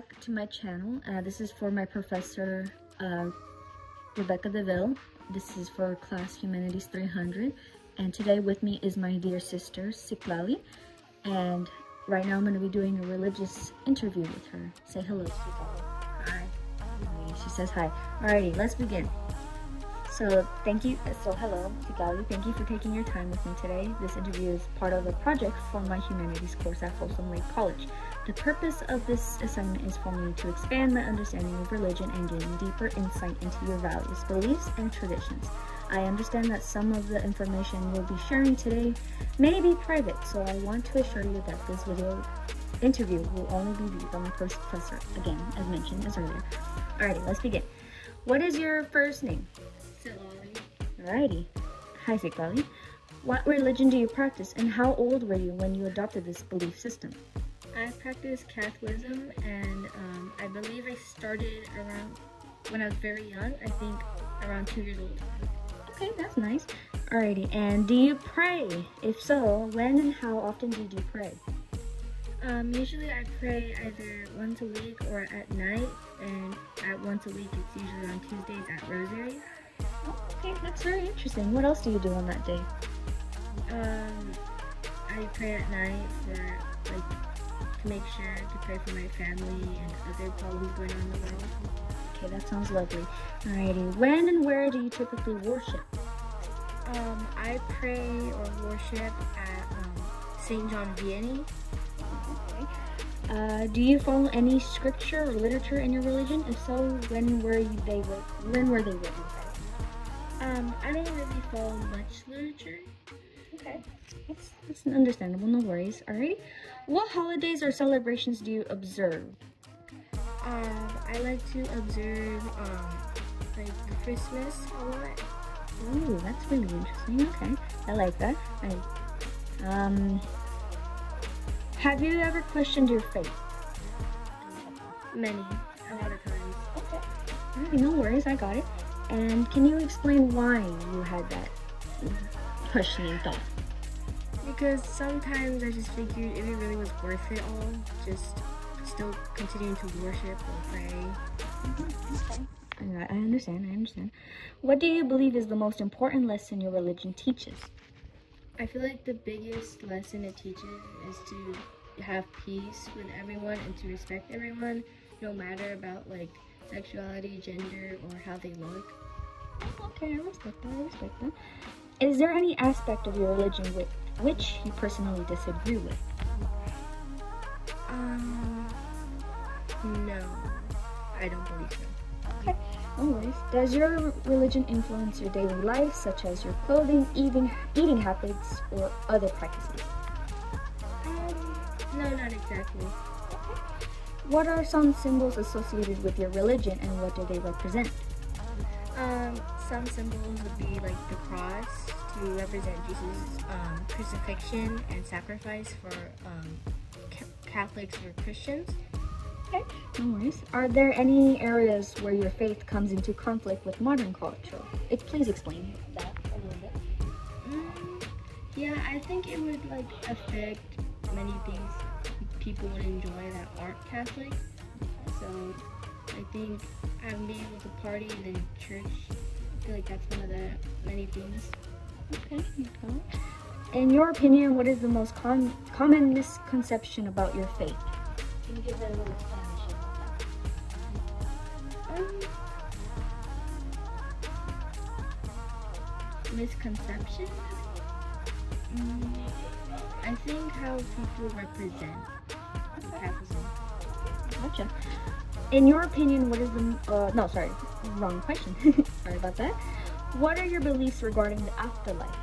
back to my channel. This is for my professor, Rebecca DeVille. This is for class Humanities 300. And today with me is my dear sister, Citlali. And right now I'm going to be doing a religious interview with her. Say hello, Citlali. Hi. She says hi. Alrighty, let's begin. So hello, Citlali. Thank you for taking your time with me today. This interview is part of a project for my humanities course at Folsom Lake College. The purpose of this assignment is for me to expand my understanding of religion and gain deeper insight into your values, beliefs, and traditions. I understand that some of the information we'll be sharing today may be private, so I want to assure you that this video interview will only be viewed by my professor, again, as mentioned earlier. Alrighty, let's begin. What is your first name? Citlali. Alrighty. Hi, Citlali. What religion do you practice, and how old were you when you adopted this belief system? I practice Catholicism, and I believe I started around when I was very young. I think around 2 years old. Okay, that's nice. Alrighty, and do you pray? If so, when and how often do you pray? Usually I pray either once a week or at night, and at once a week it's usually on Tuesdays at Rosary. Oh, okay, that's very interesting. What else do you do on that day? I pray at night for to make sure to pray for my family and other problems going on in the world. Okay, that sounds lovely. Alrighty, when and where do you typically worship? I pray or worship at St. John Vianney. Okay. Do you follow any scripture or literature in your religion? If so, when were they written? I don't really follow much literature. Okay, that's understandable, no worries. Alright, what holidays or celebrations do you observe? I like to observe Christmas a lot. Ooh, that's really interesting. Okay, I like that. Have you ever questioned your faith? Many, a lot of times. Okay, alright, no worries, I got it. And can you explain why you had that questioning thought? Because sometimes I just figured if it really was worth it all, just still continuing to worship or pray. Okay. I understand. What do you believe is the most important lesson your religion teaches? I feel like the biggest lesson it teaches is to have peace with everyone and to respect everyone, no matter about sexuality, gender, or how they look. Okay, I respect that. Is there any aspect of your religion with which you personally disagree with? No, I don't believe so. Okay, no worries. Does your religion influence your daily life, such as your clothing, eating habits, or other practices? No, not exactly. Okay. What are some symbols associated with your religion, and what do they represent? Some symbols would be like the cross to represent Jesus' crucifixion and sacrifice for Catholics or Christians. Okay, no worries. Are there any areas where your faith comes into conflict with modern culture? Please explain that a little bit. Yeah, I think it would affect many things people would enjoy that aren't Catholic. So I think being able to party in church, I feel like that's one of the many things. Okay. In your opinion, what is the most common misconception about your faith? Can you give a little explanation about that? Misconception? I think how people represent Catholicism. Gotcha. In your opinion, what is the no, sorry, wrong question. Sorry about that. What are your beliefs regarding the afterlife?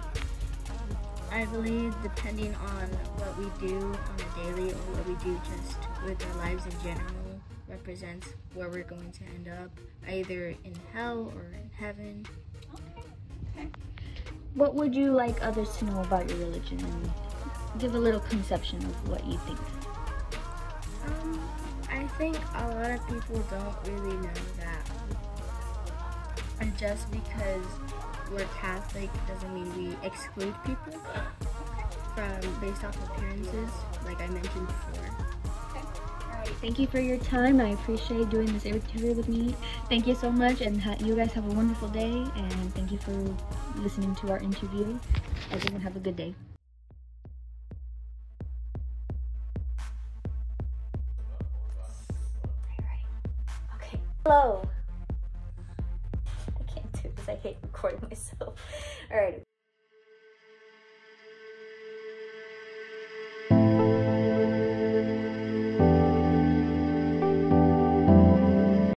I believe depending on what we do on a daily or what we do just with our lives in general represents where we're going to end up, either in hell or in heaven. Okay. What would you like others to know about your religion, and give a little conception of what you think? I think a lot of people don't really know that. And just because we're Catholic doesn't mean we exclude people based off appearances, like I mentioned before. Okay. Thank you for your time. I appreciate doing this interview with me. Thank you so much, and you guys have a wonderful day, and thank you for listening to our interview. Everyone have a good day. Okay. Hello. I can't do this. I hate recording myself. All right.